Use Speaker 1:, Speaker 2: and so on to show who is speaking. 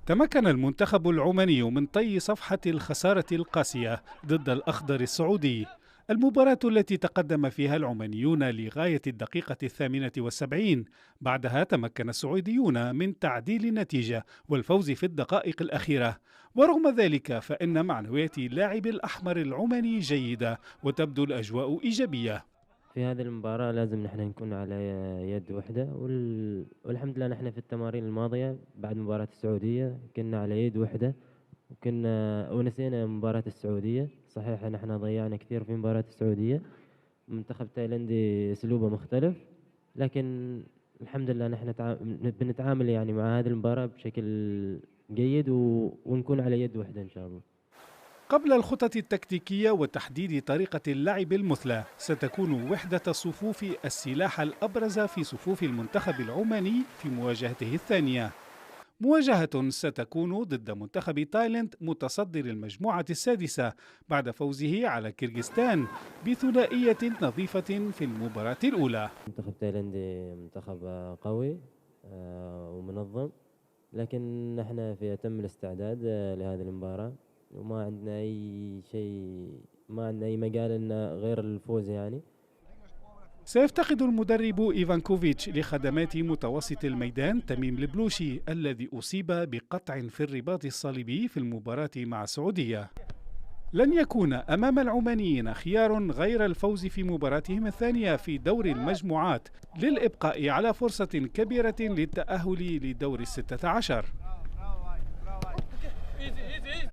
Speaker 1: تمكن المنتخب العماني من طي صفحة الخسارة القاسية ضد الأخضر السعودي. المباراة التي تقدم فيها العمانيون لغاية الدقيقة 78، بعدها تمكن السعوديون من تعديل النتيجة والفوز في الدقائق الأخيرة. ورغم ذلك فإن معنويات اللاعب الأحمر العماني جيدة وتبدو الأجواء إيجابية.
Speaker 2: في هذه المباراة لازم نحن نكون على يد واحدة والحمد لله نحن في التمارين الماضية بعد مباراة السعودية كنا على يد واحدة، ونسينا مباراة السعودية. صحيح نحن ضيعنا كثير في مباراة السعودية، منتخب تايلاندي أسلوبه مختلف، لكن الحمد لله نحن بنتعامل يعني مع هذه المباراة بشكل جيد ونكون على يد واحدة إن شاء الله.
Speaker 1: قبل الخطط التكتيكية وتحديد طريقة اللعب المثلى، ستكون وحدة الصفوف السلاح الأبرز في صفوف المنتخب العماني في مواجهته الثانية. مواجهة ستكون ضد منتخب تايلاند متصدر المجموعة السادسة بعد فوزه على كيرغستان بثنائية نظيفة في المباراة الأولى.
Speaker 2: منتخب تايلاندي منتخب قوي ومنظم، لكن نحن في أتم الاستعداد لهذه المباراة، وما عندنا أي شيء، ما عندنا أي مجال إن غير الفوز يعني.
Speaker 1: سيفتقد المدرب إيفانكوفيتش لخدمات متوسط الميدان تميم البلوشي الذي أصيب بقطع في الرباط الصليبي في المباراة مع السعودية. لن يكون أمام العمانيين خيار غير الفوز في مباراتهم الثانية في دور المجموعات للإبقاء على فرصة كبيرة للتأهل لدور 16.